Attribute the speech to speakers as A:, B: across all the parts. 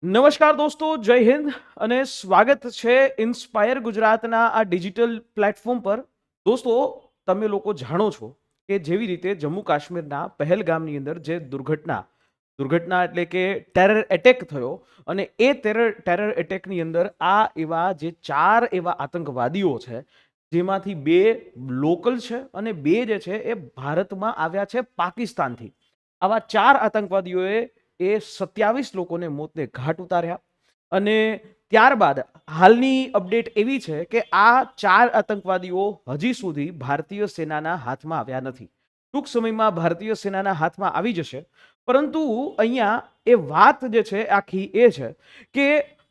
A: નમસ્કાર દોસ્તો, જય હિન્દ અને સ્વાગત છે ઇન્સ્પાયર ગુજરાતના આ ડિજિટલ પ્લેટફોર્મ પર. દોસ્તો, તમે લોકો જાણો છો કે જેવી રીતે જમ્મુ કાશ્મીરના પહેલગામની અંદર જે દુર્ઘટના એટલે કે ટેરર એટેક થયો, અને એ ટેરર એટેકની અંદર આ એવા જે 4 એવા આતંકવાદીઓ છે, જેમાંથી 2 લોકલ છે અને 2 જે છે એ ભારતમાં આવ્યા છે પાકિસ્તાનથી. આવા 4 આતંકવાદીઓએ 27 લોકોને મોતને ઘાટ ઉતાર્યા. અને ત્યારબાદ હાલની અપડેટ એવી છે કે આ 4 આતંકવાદીઓ હજી સુધી ભારતીય સેનાના હાથમાં આવ્યા નથી. ટૂંક સમયમાં ભારતીય સેનાના હાથમાં આવી જશે. પરંતુ અહીંયા એ વાત જે છે આખી એ છે કે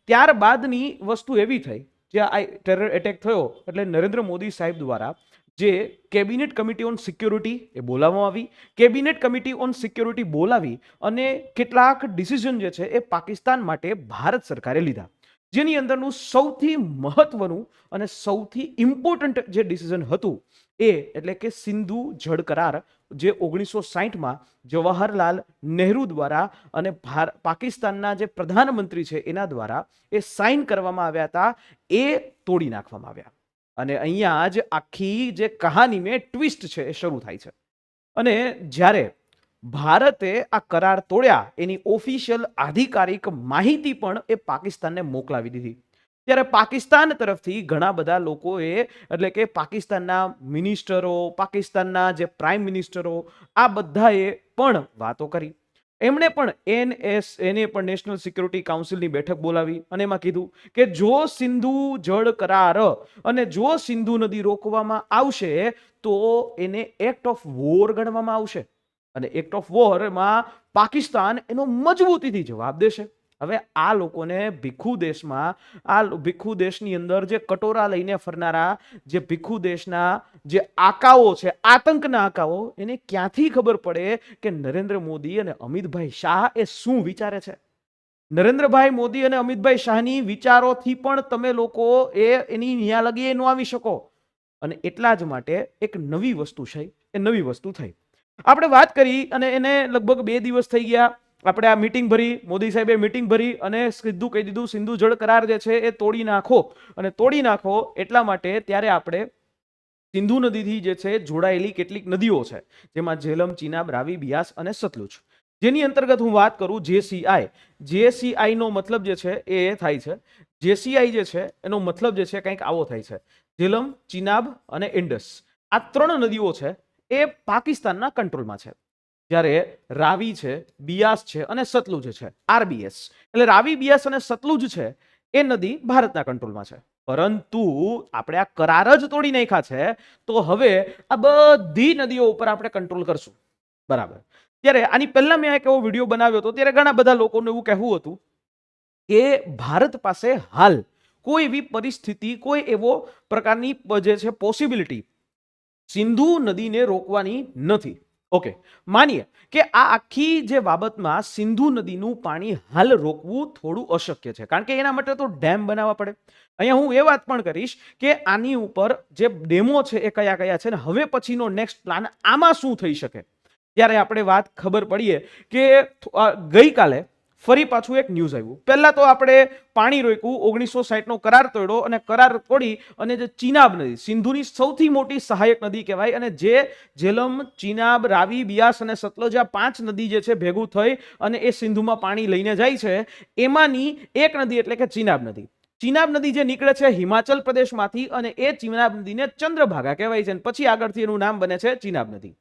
A: ત્યારબાદની વસ્તુ એવી થઈ, જે આ ટેરર એટેક થયો એટલે નરેન્દ્ર મોદી સાહેબ દ્વારા જે કેબિનેટ કમિટી ઓન સિક્યોરિટી એ બોલાવવામાં આવી. કેબિનેટ કમિટી ઓન સિક્યોરિટી બોલાવી અને કેટલાક ડિસિઝન જે છે એ પાકિસ્તાન માટે ભારત સરકારે લીધા, જેની અંદરનું સૌથી મહત્વનું અને સૌથી ઇમ્પોર્ટન્ટ જે ડિસિઝન હતું એ એટલે કે સિંધુ જળ કરાર, જે 1960માં જવાહરલાલ નહેરુ દ્વારા અને પાકિસ્તાનના જે પ્રધાનમંત્રી છે એના દ્વારા એ સાઇન કરવામાં આવ્યા હતા, એ તોડી નાખવામાં આવ્યા. અને અહીંયા જ આખી જે કહાનીમાં ટ્વિસ્ટ છે એ શરૂ થાય છે. અને જ્યારે ભારતે આ કરાર તોડ્યા, એની ઓફિશિયલ આધિકારિક માહિતી પણ એ પાકિસ્તાનને મોકલાવી દીધી. ત્યારે પાકિસ્તાન તરફથી ઘણા બધા લોકોએ એટલે કે પાકિસ્તાનના મિનિસ્ટરો, પાકિસ્તાનના જે પ્રાઇમ મિનિસ્ટરો, આ બધાએ પણ વાતો કરી. એમણે પણ એને પણ નેશનલ સિક્યોરિટી કાઉન્સિલની બેઠક બોલાવી અને એમાં કીધું કે જો સિંધુ જળ કરાર અને જો સિંધુ નદી રોકવામાં આવશે તો એને એક્ટ ઓફ વોર ગણવામાં આવશે, અને એક્ટ ઓફ વોરમાં પાકિસ્તાન એનો મજબૂતીથી જવાબ દેશે. હવે આ લોકોને ભીખુ દેશની અંદર જે કટોરા લઈને ફરનારા જે ભીખુ દેશના જે આકાઓ છે, આતંકના આકાઓ, એને ક્યાંથી ખબર પડે કે નરેન્દ્ર મોદી અને અમિતભાઈ શાહ એ શું વિચારે છે? નરેન્દ્રભાઈ મોદી અને અમિતભાઈ શાહની વિચારોથી પણ તમે લોકો એની ન્યા લગી ન આવી શકો. અને એટલા જ માટે એક નવી વસ્તુ છે, એ નવી વસ્તુ થઈ. આપણે વાત કરી અને એને લગભગ 2 દિવસ થઈ ગયા. આપણે આ મીટિંગ ભરી, મોદી સાહેબે મીટિંગ ભરી અને સીધું કહી દીધું સિંધુ જળ કરાર જે છે એ તોડી નાખો. અને તોડી નાખો એટલા માટે ત્યારે આપણે સિંધુ નદીથી જે છે જોડાયેલી કેટલીક નદીઓ છે, જેમાં ઝેલમ, ચિનાબ, રાવી, બિયાસ અને સતલુજ, જેની અંતર્ગત હું વાત કરું જેસીઆઈ નો મતલબ જે છે એ થાય છે, જેસીઆઈ જે છે એનો મતલબ જે છે કંઈક આવો થાય છે: ઝેલમ, ચિનાબ અને ઇન્ડસ. આ 3 નદીઓ છે એ પાકિસ્તાનના કંટ્રોલમાં છે. જ્યારે રાવી છે, બિયાસ છે અને સતલુજ છે, આરબીએસ, એટલે રાવી, બિયાસ અને સતલુજ છે એ નદી ભારતના કંટ્રોલમાં છે. પરંતુ આપણે આ કરાર જ તોડી નાખ્યા છે, તો હવે આ બધી નદીઓ ઉપર આપણે કંટ્રોલ કરશું, બરાબર? ત્યારે આની પહેલા મેં એક એવો વિડીયો બનાવ્યો હતો, ત્યારે ઘણા બધા લોકોનું એવું કહેવું હતું કે ભારત પાસે હાલ કોઈ એવી પરિસ્થિતિ, કોઈ એવો પ્રકારની જે છે પોસિબિલિટી સિંધુ નદીને રોકવાની નથી. ઓકે, માનીએ કે આ આખી જે બાબતમાં સિંધુ નદીનું પાણી હાલ રોકવું થોડું અશક્ય છે, કારણ કે એના માટે તો ડેમ બનાવવા પડે. અહીંયા હું એ વાત પણ કરીશ કે આની ઉપર જે ડેમો છે એ કયા કયા છે, ને હવે પછીનો નેક્સ્ટ પ્લાન આમાં શું થઈ શકે. ત્યારે આપણે વાત ખબર પડીએ કે ગઈકાલે ફરી પાછું એક ન્યૂઝ આવ્યું. પહેલા તો આપણે પાણી રોક્યું, 1960 નો કરાર તોડ્યો, અને કરાર તોડી અને જે ચિનાબ નદી, સિંધુની સૌથી મોટી સહાયક નદી કહેવાય, અને જે ઝેલમ, ચિનાબ, રાવી, બિયાસ અને સતલુજ, આ 5 નદી જે છે ભેગું થઈ અને એ સિંધુમાં પાણી લઈને જાય છે. એમાંની એક નદી એટલે કે ચિનાબ નદી. ચિનાબ નદી જે નીકળે છે હિમાચલ પ્રદેશમાંથી, અને એ ચિનાબ નદીને ચંદ્રભાગા કહેવાય છે, અને પછી આગળથી એનું નામ બને છે ચિનાબ નદી.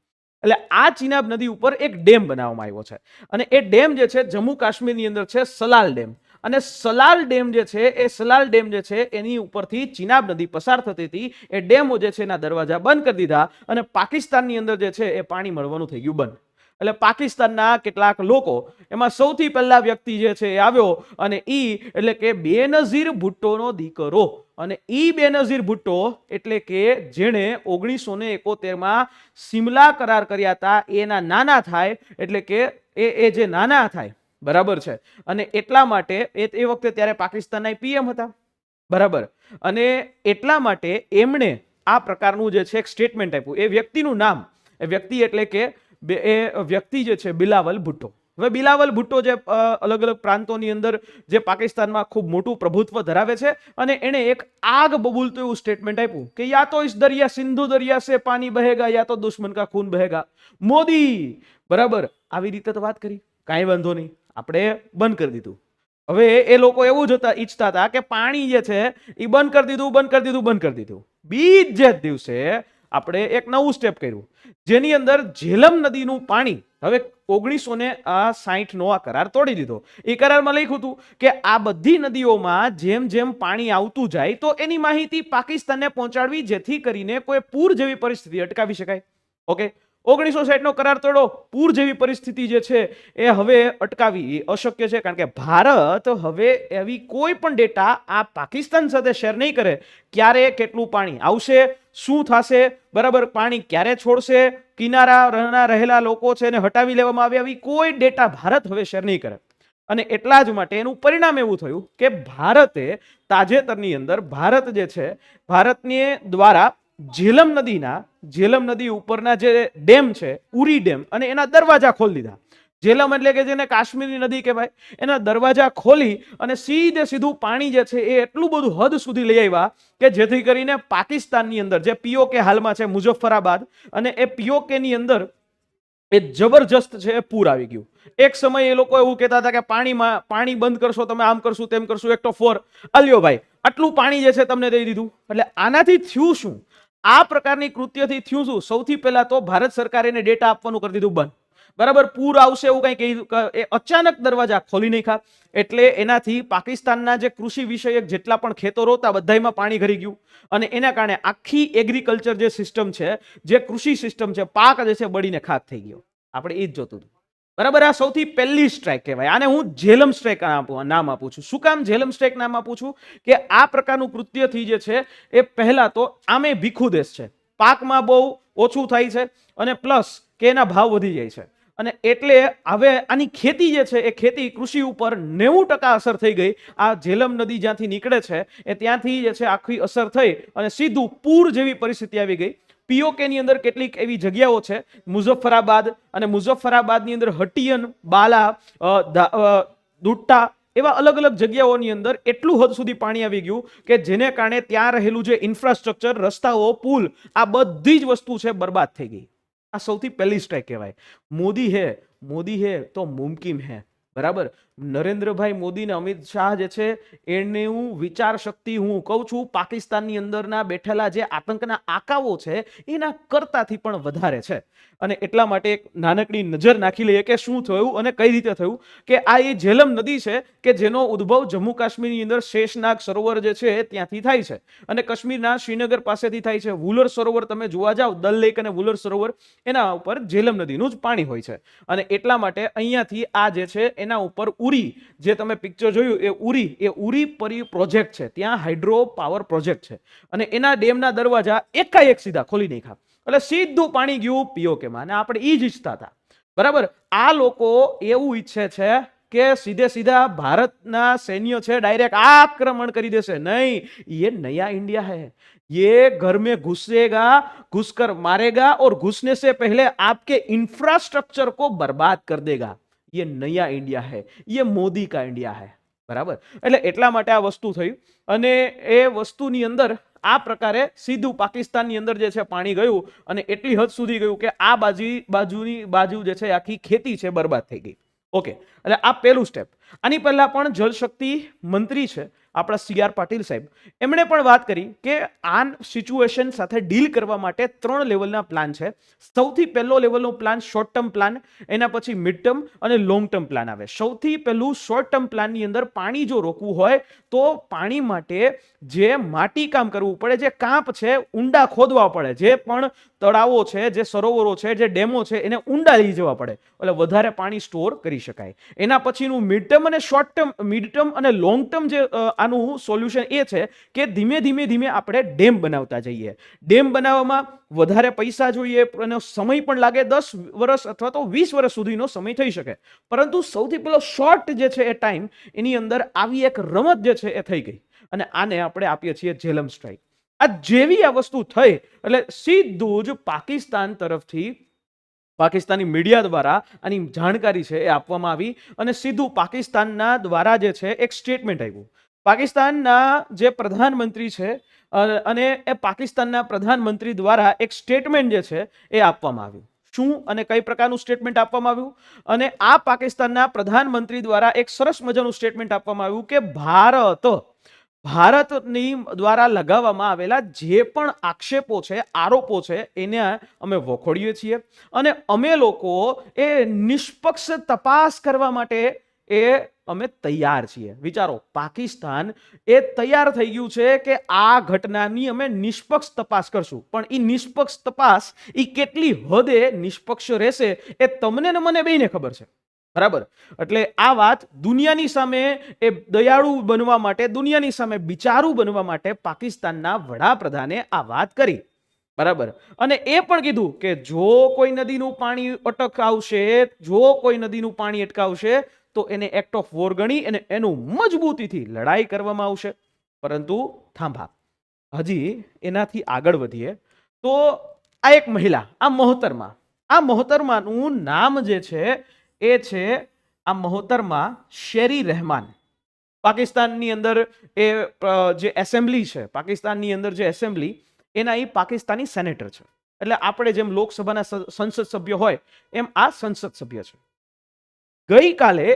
A: એટલે આ ચિનાબ નદી ઉપર એક ડેમ બનાવવામાં આવ્યો છે, અને એ ડેમ જે છે જમ્મુ કાશ્મીરની અંદર છે, સલાલ ડેમ. અને સલાલ ડેમ જે છે એ સલાલ ડેમ જે છે એની ઉપરથી ચિનાબ નદી પસાર થતી હતી. એ ડેમો જે છે એના દરવાજા બંધ કરી દીધા, અને પાકિસ્તાનની અંદર જે છે એ પાણી મળવાનું થઈ ગયું બંધ. એટલે પાકિસ્તાનના કેટલાક લોકો, એમાં સૌથી પહેલા વ્યક્તિ જે છે એ આવ્યો, અને ઈ એટલે કે બેનઝીર ભુટ્ટોનો દીકરો. અને ઈ બેનઝીર ભુટ્ટો એટલે કે જેણે 1971માં સિમલા કરાર કર્યા હતા, એના નાના થાય, એટલે કે એ જે નાના થાય, બરાબર છે. અને એટલા માટે એ વખતે ત્યારે પાકિસ્તાનના પીએમ હતા, બરાબર. અને એટલા માટે એમણે આ પ્રકારનું જે છે એક સ્ટેટમેન્ટ આપ્યું. એ વ્યક્તિનું નામ, એ વ્યક્તિ એટલે કે એ વ્યક્તિ જે છે બિલાવલ ભુટ્ટો, હવે બિલાવલ ભુટ્ટો જે અલગ અલગ પ્રાંતોની અંદર જે પાકિસ્તાનમાં ખૂબ મોટું પ્રભુત્વ ધરાવે છે, અને એણે એક આગ બબૂલતું એવું સ્ટેટમેન્ટ આપ્યું કે યા તો ઇસ દરિયા સિંધુ દરિયા સે પાણી બહેગા યા તો દુશ્મન કા ખૂન બહેગા. મોદી બરાબર આવી રીતે તો વાત કરી, કાંઈ વાંધો નહીં, આપણે બંધ કરી દીધું. હવે એ લોકો એવું જ ઈચ્છતા હતા કે પાણી જે છે એ બંધ કરી દીધું. બીજે જ દિવસે આપણે એક નવું સ્ટેપ કર્યું, જેની અંદર ઝેલમ નદીનું પાણી, હવે 1960 નો આ કરાર તોડી દીધો. એ કરારમાં લખ્યું હતું કે આ બધી નદીઓમાં જેમ જેમ પાણી આવતું જાય તો એની માહિતી પાકિસ્તાનને પહોંચાડવી, જેથી કરીને કોઈ પૂર જેવી પરિસ્થિતિ અટકાવી શકાય. ઓકે, 1960 નો કરાર તોડો, પૂર જેવી પરિસ્થિતિ જે છે એ હવે અટકાવી અશક્ય છે, કારણ કે ભારત હવે એવી કોઈ પણ ડેટા આ પાકિસ્તાન સાથે શેર નહીં કરે. ક્યારે કેટલું પાણી આવશે, શું થશે, બરાબર, પાણી ક્યારે છોડશે, કિનારા રહેલા લોકો છે એને હટાવી લેવામાં આવે, આવી કોઈ ડેટા ભારત હવે શેર નહીં કરે. અને એટલા જ માટે એનું પરિણામ એવું થયું કે ભારતે તાજેતરની અંદર ભારત જે છે, ભારતની દ્વારા ઝેલમ નદી ઉપરના જે ડેમ છે, ઉરી ડેમ, અને એના દરવાજા ખોલી દીધા. ઝેલમ એટલે કે જેને કાશ્મીરી નદી કહેવાય, એના દરવાજા ખોલી અને સીધું પાણી જે છે એ એટલું બધું હદ સુધી લઈ આવ્યા કે જેથી કરીને પાકિસ્તાનની અંદર જે પીઓકે હાલમાં છે મુઝફ્ફરાબાદ, અને એ પીઓકે ની અંદર એ જબરજસ્ત છે પૂર આવી ગયું. એક સમય એ લોકો એવું કહેતા હતા કે પાણી બંધ કરશો તમે, આમ કરશું તેમ કરશું, એક તો ફોર અલ્યો ભાઈ આટલું પાણી જે છે તમને દઈ દીધું. એટલે આનાથી થયું શું, આ પ્રકારની કૃત્યથી થયું શું? સૌથી પહેલા તો ભારત સરકારે એને ડેટા આપવાનું કરી દીધું બંધ. બરાબર, પૂર આવશે એવું કઈ કહી અચાનક દરવાજા ખોલી નાખ્યા. એટલે એનાથી પાકિસ્તાનના જે કૃષિ વિષયક જેટલા પણ ખેતરો હતા બધામાં પાણી ઘરી ગયું, અને એના કારણે આખી એગ્રીકલ્ચર જે સિસ્ટમ છે, જે કૃષિ સિસ્ટમ છે, પાક જે છે બળીને ખાક થઈ ગયો. આપણે એ જ જોતું હતું. બરાબર, આ સૌથી પહેલી સ્ટ્રાઇક કહેવાય. આને હું ઝેલમ સ્ટ્રાઇક નામ આપું છું. શું કામ ઝેલમ સ્ટ્રાઇક નામ આપું છું? કે આ પ્રકારનું કૃત્યથી જે છે એ પહેલા તો આમે ભીખુ દેશ છે, પાકમાં બહુ ઓછું થાય છે, અને પ્લસ કે એના ભાવ વધી જાય છે, અને એટલે હવે આની ખેતી જે છે એ ખેતી કૃષિ ઉપર 90% અસર થઈ ગઈ. આ ઝેલમ નદી જ્યાંથી નીકળે છે એ ત્યાંથી જે છે આખી અસર થઈ અને સીધું પૂર જેવી પરિસ્થિતિ આવી ગઈ. પીઓકે ની અંદર કેટલીક એવી જગ્યાઓ છે, મુઝફ્ફરાબાદ, અને મુઝફ્ફરાબાદની અંદર હટિયન, બાલા, દુટ્ટા, એવા અલગ અલગ જગ્યાઓની અંદર એટલું હદ સુધી પાણી આવી ગયું કે જેને કારણે ત્યાં રહેલું જે ઇન્ફ્રાસ્ટ્રક્ચર, રસ્તાઓ, પુલ, આ બધી જ વસ્તુ છે બરબાદ થઈ ગઈ. આ સૌથી પહેલી સ્ટ્રાઇક કહેવાય. મોદી હે તો મુમકિન હે. બરાબર, નરેન્દ્રભાઈ મોદી ને અમિત શાહ જે છે એનું વિચાર શક્તિ, હું કહું છું, પાકિસ્તાનની અંદરના બેઠેલા જે આતંકના આકાઓ છે એના કરતાથી પણ વધારે છે. અને એટલા માટે એક નાનકડી નજર નાખી લઈએ કે શું થયું અને કઈ રીતે થયું. કે આ એ ઝેલમ નદી છે કે જેનો ઉદ્ભવ જમ્મુ કાશ્મીરની અંદર શેષનાગ સરોવર જે છે ત્યાંથી થાય છે, અને કાશ્મીરના શ્રીનગર પાસેથી થાય છે. વુલર સરોવર તમે જોવા જાવ, દલ લેક અને વુલર સરોવર, એના ઉપર ઝેલમ નદીનું જ પાણી હોય છે. અને એટલા માટે અહીંયાથી આ જે છે એના ઉપર ઉરી, જે તમે પિક્ચર જોયું એ ઉરી પરી પ્રોજેક્ટ છે, ત્યાં હાઇડ્રો પાવર પ્રોજેક્ટ છે, અને એના ડેમના દરવાજા એકાએક સીધા ખોલી નાખ્યા. એટલે સીધું પાણી ગયું પીઓકેમાં, અને આપણે એ જ ઈચ્છતા હતા. બરાબર, આ લોકો એવું ઈચ્છે છે કે સીધા ભારતના સૈન્ય છે ડાયરેક્ટ આક્રમણ કરી દેશે. નહીં, ये नया इंडिया है, ये घर में घुसेगा, घुसकर मारेगा, और घुसने से पहले आपके इंफ्रास्ट्रक्चर को बर्बाद कर देगा. ये नया इंडिया है, ये मोदी का इंडिया है. બરાબર, એટલે એટલા માટે આ વસ્તુ થયું, અને એ વસ્તુની અંદર આ પ્રકારે સીધું પાકિસ્તાનની અંદર જે છે પાણી ગયું, અને એટલી હદ સુધી ગયું કે આ બાજુની બાજુ જે છે આખી ખેતી છે બરબાદ થઈ ગઈ. ઓકે, એટલે આ પહેલું સ્ટેપ. આની પહેલા પણ જલશક્તિ મંત્રી છે આપણા CR પાટીલ સાહેબ, એમણે પણ વાત કરી કે આ સિચ્યુએશન સાથે ડીલ કરવા માટે 3 લેવલના પ્લાન છે. સૌથી પહેલો લેવલનો પ્લાન શોર્ટ ટર્મ પ્લાન, એના પછી મિડ ટર્મ અને લોંગ ટર્મ પ્લાન આવે. સૌથી પહેલું શોર્ટ ટર્મ પ્લાનની અંદર પાણી જો રોકવું હોય તો પાણી માટે જે માટી કામ કરવું પડે, જે કાંપ છે ઊંડા ખોદવા પડે, જે પણ તળાવો છે, જે સરોવરો છે, જે ડેમો છે, એને ઊંડા લઈ જવા પડે, એટલે વધારે પાણી સ્ટોર કરી શકાય. એના પછીનું મિડ ટર્મ અને શોર્ટ ટર્મ, મિડ ટર્મ અને લોંગ ટર્મ જે આનું સોલ્યુશન એ છે કે ધીમે ધીમે આપણે ડેમ બનાવતા જઈએ. ડેમ બનાવવામાં વધારે પૈસા જોઈએ, એનો સમય પણ લાગે, 10 વર્ષ અથવા તો 20 વર્ષ સુધીનો સમય થઈ શકે. પરંતુ સૌથી પહેલો શોર્ટ જે છે એ ટાઈમ, એની અંદર આવી એક રમત જે છે એ થઈ ગઈ, અને આને આપણે આપીએ છીએ ઝેલમ સ્ટ્રાઇક. આ જેવી આ વસ્તુ થઈ એટલે સીધું જ પાકિસ્તાન તરફથી પાકિસ્તાની મીડિયા દ્વારા આની જાણકારી છે એ આપવામાં આવી અને સીધું પાકિસ્તાનના દ્વારા જે છે એક સ્ટેટમેન્ટ આવ્યું. પાકિસ્તાનના જે પ્રધાનમંત્રી છે અને એ પાકિસ્તાનના પ્રધાનમંત્રી દ્વારા એક સ્ટેટમેન્ટ જે છે એ આપવામાં આવ્યું. શું અને કઈ પ્રકારનું સ્ટેટમેન્ટ આપવામાં આવ્યું? અને આ પાકિસ્તાનના પ્રધાનમંત્રી દ્વારા એક સરસ મજાનું સ્ટેટમેન્ટ આપવામાં આવ્યું કે ભારતની દ્વારા લગાવવામાં આવેલા જે પણ આક્ષેપો છે, આરોપો છે, એને અમે વખોડીએ છીએ અને અમે લોકો એ નિષ્પક્ષ તપાસ કરવા માટે અમે તૈયાર છીએ. વિચારો, પાકિસ્તાન એ તૈયાર થઈ ગયું છે કે આ ઘટનાની અમે નિષ્પક્ષ તપાસ કરશું, પણ એ નિષ્પક્ષ તપાસ એ કેટલી હદે નિષ્પક્ષ રહેશે એ તમને ને મને બેયને ખબર છે. બરાબર? એટલે આ વાત દુનિયાની સામે એ દયાળુ બનવા માટે, દુનિયાની સામે બિચારું બનવા માટે પાકિસ્તાનના વડાપ્રધાને આ વાત કરી. બરાબર? અને એ પણ કીધું કે જો કોઈ નદીનું પાણી અટકાવશે, જો કોઈ નદીનું પાણી અટકાવશે તો એને એક્ટ ઓફ વોર ગણી અને એનું મજબૂતીથી લડાઈ કરવામાં આવશે. પરંતુ થાંભા, હજી એનાથી આગળ વધીએ તો આ એક મહિલા, આ મોહતરમાનું નામ જે છે એ છે આ મોહતરમા શેરી રહેમાન. પાકિસ્તાનની અંદર એ જે એસેમ્બલી છે, પાકિસ્તાનની અંદર જે એસેમ્બલી, એના એ પાકિસ્તાની સેનેટર છે. એટલે આપણે જેમ લોકસભાના સંસદ સભ્ય હોય એમ આ સંસદ સભ્ય છે. ગઈકાલે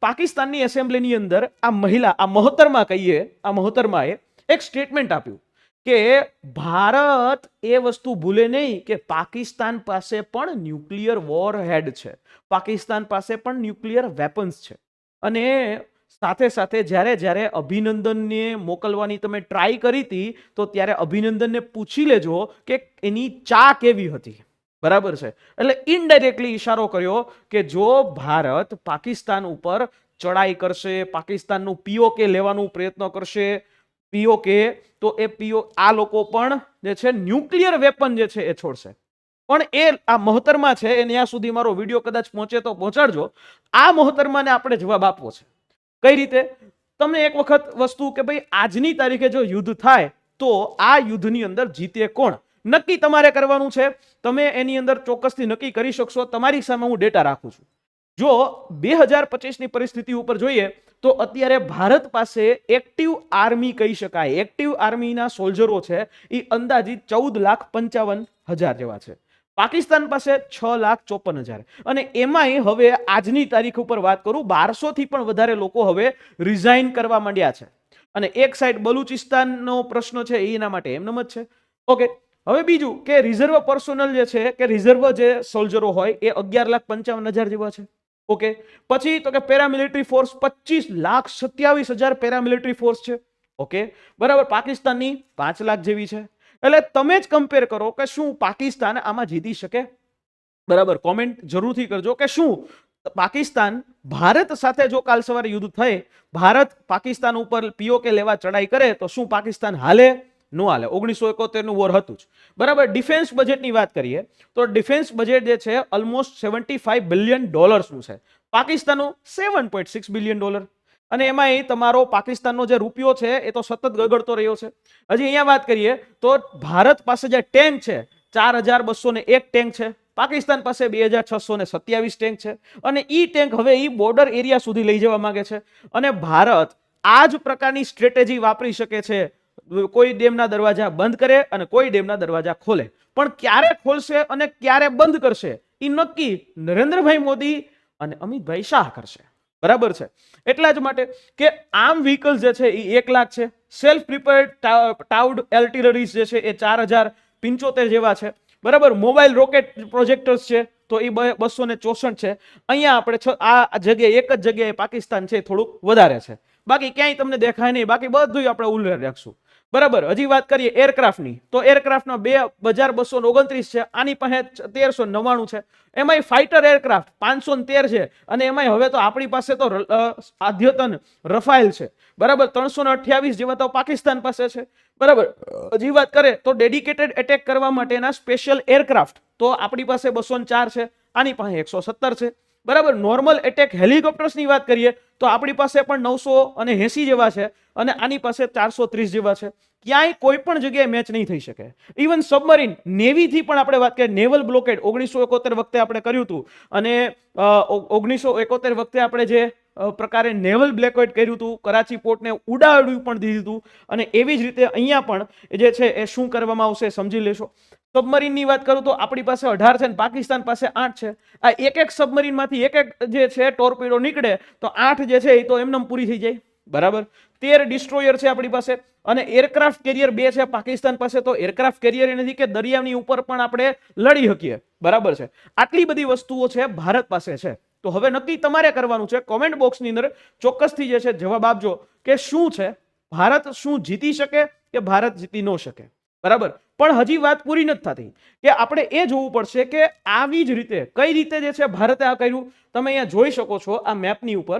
A: પાકિસ્તાનની એસેમ્બલીની અંદર આ મહિલા, આ મોહતરમા કહીએ, આ મોહતરમાએ એક સ્ટેટમેન્ટ આપ્યું કે ભારત એ વસ્તુ ભૂલે નહીં કે પાકિસ્તાન પાસે પણ ન્યુક્લિયર વોરહેડ છે, પાકિસ્તાન પાસે પણ ન્યુક્લિયર વેપન્સ છે. અને સાથે સાથે જ્યારે અભિનંદનને મોકલવાની તમે ટ્રાય કરી હતી તો ત્યારે અભિનંદનને પૂછી લેજો કે એની ચા કેવી હતી. બરાબર છે? એટલે ઇનડાયરેક્ટલી ઈશારો કર્યો કે જો ભારત પાકિસ્તાન ઉપર ચડાઈ કરશે, પાકિસ્તાનનું પીઓકે લેવાનું પ્રયત્ન કરશે, પીઓકે, તો એ આ લોકો પણ જે છે ન્યુક્લિયર વેપન જે છે એ છોડશે. પણ એ આ મોહતરમા છે એ ત્યાં સુધી મારો વિડીયો કદાચ પહોંચે તો પહોંચાડજો. આ મોહતરમાને આપણે જવાબ આપવો છે. કઈ રીતે? તમને એક વખત વસ્તુ કે ભાઈ આજની તારીખે જો યુદ્ધ થાય તો આ યુદ્ધની અંદર જીતે કોણ, નક્કી તમારે કરવાનું છે. તમે એની અંદર ચોક્કસથી નક્કી કરી શકશો. તમારી સામે હું ડેટા રાખું છું. જો 2025ની પરિસ્થિતિ ઉપર જોઈએ તો અત્યારે ભારત પાસે એક્ટિવ આર્મી કહી શકાય, એક્ટિવ આર્મીના સોલ્જરો છે એ અંદાજિત 14,55,000 જેવા છે. પાકિસ્તાન પાસે 6,54,000. અને એમાંય હવે આજની તારીખ ઉપર વાત કરું, 1200 થી પણ વધારે લોકો હવે રિઝાઇન કરવા માંડ્યા છે. અને એક સાઈડ બલુચિસ્તાનનો પ્રશ્ન છે એના માટે એમનેમ જ છે. ઓકે, હવે બીજું કે રિઝર્વ પર્સોનલ જે છે કે રિઝર્વ જે સોલ્જરો હોય એ 11,55,000 જેવા છે. ઓકે, પછી તો કે પેરામિલિટરી ફોર્સ 25,27,000 પેરામિલિટરી ફોર્સ છે. ઓકે, બરાબર. પાકિસ્તાનની 5 લાખ જેવી છે. એટલે તમે જ કમ્પેર કરો કે શું પાકિસ્તાન આમાં જીતી શકે. બરાબર? કોમેન્ટ જરૂરથી કરજો કે શું પાકિસ્તાન ભારત સાથે જો કાલ સવારે યુદ્ધ થાય, ભારત પાકિસ્તાન ઉપર પીઓકે લેવા ચડાઈ કરે તો શું પાકિસ્તાન હાલે? નો હાલે. 1971નું વોર હતું જ. બરાબર? ડિફેન્સ બજેટની વાત કરીએ તો ડિફેન્સ બજેટ જે છે ઓલમોસ્ટ $75 બિલિયન નું છે. પાકિસ્તાનનું $7.6 બિલિયન. અને એમાં તમારો પાકિસ્તાનનો જે રૂપિયો છે એ તો સતત ગગડતો રહ્યો છે. હજી અહીંયા વાત કરીએ તો ભારત પાસે જે ટેન્ક છે 4,201 ટેન્ક છે, પાકિસ્તાન પાસે 2,627 ટેન્ક છે. અને ઈ ટેન્ક હવે ઈ બોર્ડર એરિયા સુધી લઈ જવા માંગે છે. અને ભારત આ જ પ્રકારની સ્ટ્રેટેજી વાપરી શકે છે. કોઈ ડેમના દરવાજા બંધ કરે અને કોઈ ડેમના દરવાજા ખોલે, પણ ક્યારે ખોલશે અને ક્યારે બંધ કરશે એ નક્કી નરેન્દ્રભાઈ મોદી અને અમિતભાઈ શાહ કરશે. બરાબર છે? એટલા જ માટે કે આર્મ વ્હીકલ્સ જે છે એ 1 લાખ છે. સેલ્ફ પ્રિપેર્ડ ટાઉડ આર્ટિલરીઝ જે છે એ 4,075 જેવા છે. બરાબર? મોબાઈલ રોકેટ પ્રોજેક્ટર્સ છે તો એ 264 છે. અહીંયા આપણે આ જગ્યાએ એક જ જગ્યાએ પાકિસ્તાન છે થોડુંક વધારે છે. બાકી ક્યાંય તમને દેખાય નહીં. બાકી બધું આપણે ઉલ્લેખ રાખશું. બરાબર? હજી વાત કરીએ એરક્રાફ્ટની તો એરક્રાફ્ટના 2,229 છે. આની પાસે 1,399 છે. એમાંય ફાઇટર એરક્રાફ્ટ 513 છે. અને એમાંય હવે તો આપણી પાસે તો અદ્યતન રફાયેલ છે. બરાબર? 328 જેવા તો પાકિસ્તાન પાસે છે. બરાબર? હજી વાત કરે તો ડેડિકેટેડ એટેક કરવા માટેના સ્પેશિયલ એરક્રાફ્ટ તો આપણી પાસે 204 છે. આની પાસે 117 છે. બરાબર. નોર્મલ એટેક હેલિકોપ્ટર્સની વાત કરીએ તો આપણી પાસે પણ 980 જેવા છે અને આની પાસે 430 જેવા છે. ક્યાંય કોઈ પણ જગ્યાએ મેચ નહીં થઈ શકે. ઇવન સબમરીન નેવીથી પણ આપણે વાત કરીએ, નેવલ બ્લોકેડ 1971 વખતે આપણે કર્યું હતું અને 1971 વખતે આપણે જે પ્રકારે નેવલ બ્લોકેડ કર્યું હતું, કરાચી પોર્ટને ઉડાડ્યું પણ દીધું હતું, અને એવી જ રીતે અહીંયા પણ જે છે એ શું કરવામાં આવશે સમજી લેશો. સબમરીનની વાત કરું તો આપણી પાસે 18 છે અને પાકિસ્તાન પાસે 8 છે. આ એક સબમરીનમાંથી એક જે છે ટોર્પીડો નીકળે તો 8 જે છે એ તો એમનેમ પૂરી થઈ જાય. બરાબર. 13 ડિસ્ટ્રોયર છે આપણી પાસે અને એરક્રાફ્ટ કેરિયર 2 છે પાકિસ્તાન પાસે. તો એરક્રાફ્ટ કેરિયર નથી કે દરિયાની ઉપર પણ આપણે લડી શકીએ. બરાબર છે. આટલી બધી વસ્તુઓ છે ભારત પાસે છે. તો હવે નક્કી તમારે કરવાનું છે. કોમેન્ટ બોક્સની અંદર ચોક્કસથી જે છે જવાબ આપજો કે શું છે, ભારત શું જીતી શકે કે ભારત જીતી ન શકે. બરાબર. પણ હજી વાત પૂરી નથી થતી કે આપણે એ જોવું પડશે કે આવી જ રીતે કઈ રીતે જે છે ભારતે આ કર્યું. તમે અહીંયા જોઈ શકો છો આ મેપની ઉપર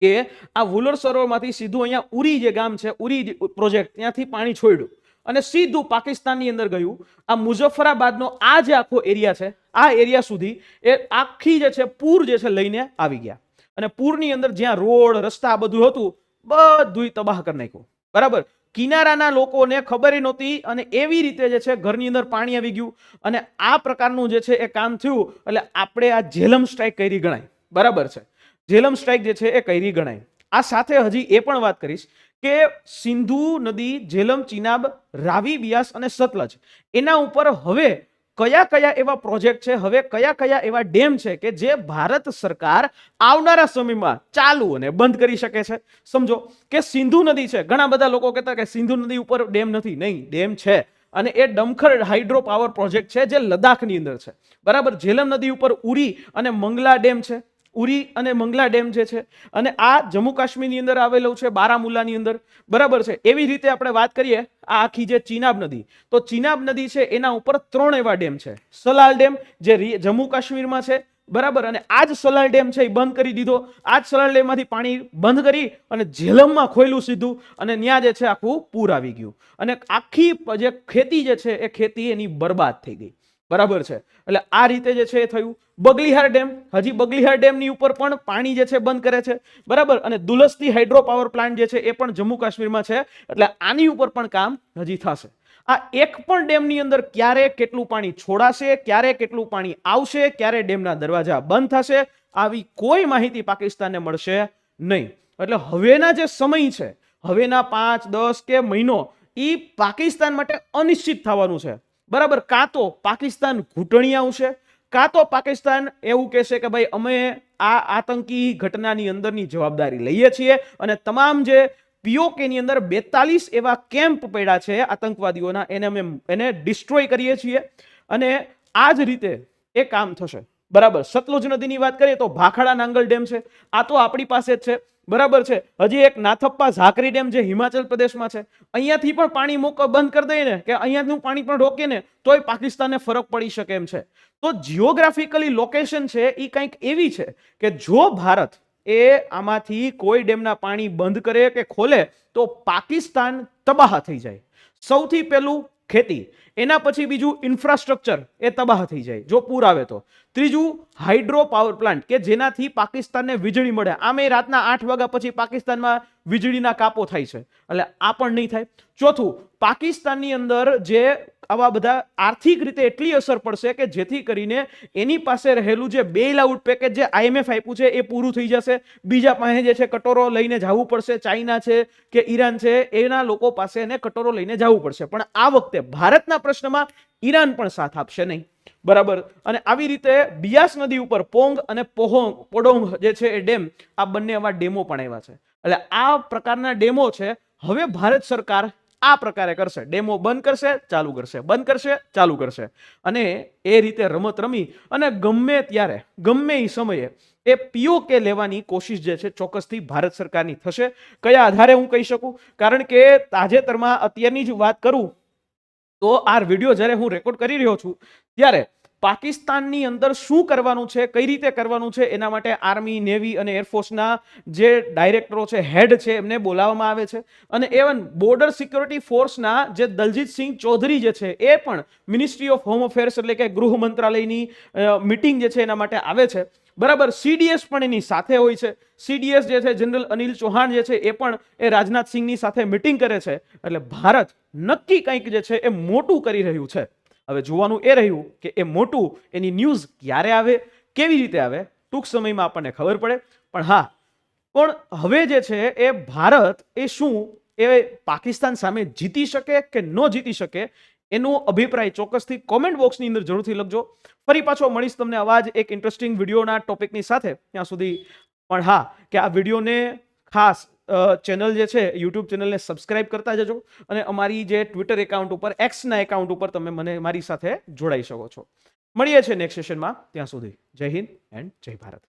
A: કે આ વુલર સરોવરમાંથી સીધું અહીંયા ઉરી જે ગામ છે, ઉરી પ્રોજેક્ટ, ત્યાંથી પાણી છોડ્યું અને સીધું પાકિસ્તાનની અંદર ગયું. આ મુઝફ્ફરાબાદનો આ જે આખો એરિયા છે, આ એરિયા સુધી એ આખી જે છે પૂર જે છે લઈને આવી ગયા અને પૂરની અંદર જ્યાં રોડ રસ્તા બધું હતું બધું તબાહ કરી નાખ્યું. બરાબર. કિનારાના લોકોને ખબર નહોતી અને એવી રીતે જે છે ઘરની અંદર પાણી આવી ગયું અને આ પ્રકારનું જે છે એ કામ થયું. એટલે આપણે આ ઝેલમ સ્ટ્રાઇક કરી ગણાય. બરાબર છે. ઝેલમ સ્ટ્રાઇક જે છે એ કરી ગણાય. આ સાથે હજી એ પણ વાત કરીશ કે સિંધુ નદી, ઝેલમ, ચિનાબ, રાવી, બિયાસ અને સતલજ એના ઉપર હવે કયા કયા એવા પ્રોજેક્ટ છે, હવે કયા કયા એવા ડેમ છે કે જે ભારત સરકાર આવનારા સમયમાં ચાલુ અને બંધ કરી શકે છે. સમજો કે સિંધુ નદી છે, ઘણા બધા લોકો કહેતા કે સિંધુ નદી ઉપર ડેમ નથી. નહીં, ડેમ છે અને એ ડમખર હાઇડ્રો પાવર પ્રોજેક્ટ છે જે લદ્દાખની અંદર છે. બરાબર. ઝેલમ નદી ઉપર ઉરી અને મંગલા ડેમ છે. ઉરી અને મંગલા ડેમ જે છે અને આ જમ્મુ કાશ્મીરની અંદર આવેલો છે, બારામુલ્લાની અંદર. બરાબર છે. એવી રીતે આપણે વાત કરીએ આ આખી જે ચિનાબ નદી, તો ચિનાબ નદી છે એના ઉપર 3 એવા ડેમ છે. સલાલ ડેમ જે જમ્મુ કાશ્મીરમાં છે. બરાબર. અને આ જ સલાલ ડેમ છે એ બંધ કરી દીધો. આ જ સલાલ ડેમમાંથી પાણી બંધ કરી અને ઝેલમમાં ખોયલું સીધું અને ત્યાં જે છે આખું પૂર આવી ગયું અને આખી જે ખેતી જે છે એ ખેતી એની બરબાદ થઈ ગઈ. બરાબર છે. એટલે આ રીતે જે છે એ થયું. બગલીહાર ડેમ, હજી બગલીહાર ડેમની ઉપર પણ પાણી જે છે બંધ કરે છે. બરાબર. અને દુલસ્તી હાઇડ્રો પાવર પ્લાન્ટ જે છે એ પણ જમ્મુ કાશ્મીરમાં છે. એટલે આની ઉપર પણ કામ હજી થશે. આ એક પણ ડેમની અંદર ક્યારે કેટલું પાણી છોડાશે, ક્યારે કેટલું પાણી આવશે, ક્યારે ડેમના દરવાજા બંધ થશે, આવી કોઈ માહિતી પાકિસ્તાનને મળશે નહીં. એટલે હવેના જે સમય છે, હવેના 5, 10 કે મહિનો, એ પાકિસ્તાન માટે અનિશ્ચિત થવાનું છે. બરાબર. કાં તો પાકિસ્તાન ઘૂંટણી આવશે, કાં તો પાકિસ્તાન એવું કહેશે કે ભાઈ અમે આ આતંકી ઘટનાની અંદરની જવાબદારી લઈએ છીએ અને તમામ જે પીઓકેની અંદર 42 એવા કેમ્પ પડ્યા છે આતંકવાદીઓના, એને ડિસ્ટ્રોય કરીએ છીએ અને આ જ રીતે એ કામ થશે. બરાબર. સતલુજ નદીની વાત કરીએ તો ભાખાડા નાંગલ ડેમ છે, આ તો આપણી પાસે જ છે. બરાબર છે. હજી એક નાથપ્પા ઝાકરી ડેમ જે હિમાચલ પ્રદેશમાં છે, અહીંયાથી પણ પાણી બંધ કરી દઈએ ને કે અહીંયાનું પાણી પણ રોકીએ ને તોય પાકિસ્તાનને ફરક પડી શકે એમ છે. તો જીઓગ્રાફિકલી લોકેશન છે એ કંઈક એવી છે કે જો ભારત એ આમાંથી કોઈ ડેમના પાણી બંધ કરે કે ખોલે તો પાકિસ્તાન તબાહ થઈ જાય. સૌથી પહેલું ખેતી, એના પછી બીજું ઇન્ફ્રાસ્ટ્રક્ચર એ તબાહ થઈ જાય જો પૂર આવે તો. ત્રીજું હાઇડ્રો પાવર પ્લાન્ટ કે જેનાથી પાકિસ્તાનને વીજળી મળે. આમે રાતના 8 વાગ્યા પછી પાકિસ્તાનમાં વીજળીના કાપો થાય છે, એટલે આ પણ નહીં થાય. ચોથું, પાકિસ્તાનની અંદર જે આવા બધા આર્થિક રીતે એટલી અસર પડશે કે જેથી કરીને એની પાસે રહેલું જે બેલ આઉટ પેકેજ જે IMF આપ્યું છે એ પૂરું થઈ જશે. બીજા પાસે જે છે કટોરો લઈને જવું પડશે. ચાઇના છે કે ઈરાન છે એના લોકો પાસે એને કટોરો લઈને જવું પડશે. પણ આ વખતે ભારતના પ્રશ્નમાં ઈરાન પણ સાથ આપશે નહીં. બરાબર. અને આવી રીતે બિયાસ નદી ઉપર પોંગ અને પોડોંગ જે છે એ ડેમ, આ બંને આવા ડેમો પણ આવ્યા છે. એટલે આ પ્રકારના ડેમો છે. હવે ભારત સરકાર આ પ્રકારે કરશે. ડેમો બંધ કરશે, ચાલુ કરશે, બંધ કરશે, ચાલુ કરશે અને એ રીતે રમત રમી અને ગમે ત્યારે ગમે એ સમયે એ પીઓકે લેવાની કોશિશ જે છે ચોક્કસથી ભારત સરકારની થશે. કયા આધારે હું કહી શકું? કારણ કે તાજેતરમાં અત્યારની જ વાત કરું તો આ વિડીયો જ્યારે હું રેકોર્ડ કરી રહ્યો છું ત્યારે પાકિસ્તાનની અંદર શું કરવાનું છે, કઈ રીતે કરવાનું છે, એના માટે આર્મી, નેવી અને એરફોર્સના જે ડાયરેક્ટરો છે, હેડ છે, એમને બોલાવવામાં આવે છે. અને એવન બોર્ડર સિક્યોરિટી ફોર્સના જે દલજીતસિંહ ચૌધરી જે છે એ પણ મિનિસ્ટ્રી ઓફ હોમ અફેર્સ એટલે કે ગૃહ મંત્રાલયની મીટિંગ જે છે એના માટે આવે છે. બરાબર. સીડીએસ પણ એની સાથે હોય છે. સીડીએસ જે છે જનરલ અનિલ ચૌહાણ જે છે એ પણ એ રાજનાથ સિંહની સાથે મીટિંગ કરે છે. એટલે ભારત નક્કી કંઈક જે છે એ મોટું કરી રહ્યું છે. હવે જોવાનું એ રહ્યું કે એ મોટું એની ન્યૂઝ ક્યારે આવે, કેવી રીતે આવે, ટૂંક સમયમાં આપણને ખબર પડે. પણ હા, પણ હવે જે છે એ ભારત એ શું એ પાકિસ્તાન સામે જીતી શકે કે ન જીતી શકે એનો અભિપ્રાય ચોક્કસથી કોમેન્ટ બોક્સની અંદર જરૂરથી લખજો. ફરી પાછો મળીશ તમને આવા જ એક ઇન્ટરેસ્ટિંગ વિડીયોના ટોપિકની સાથે. ત્યાં સુધી પણ હા, કે આ વિડીયોને ખાસ ચેનલ જે છે યુટ્યુબ ચેનલને સબસ્ક્રાઇબ કરતા જજો અને અમારી જે ટ્વિટર એકાઉન્ટ ઉપર, એક્સના એકાઉન્ટ ઉપર તમે મારી સાથે જોડાઈ શકો છો. મળીએ છીએ નેક્સ્ટ સેશનમાં. ત્યાં સુધી જય હિન્દ એન્ડ જય ભારત.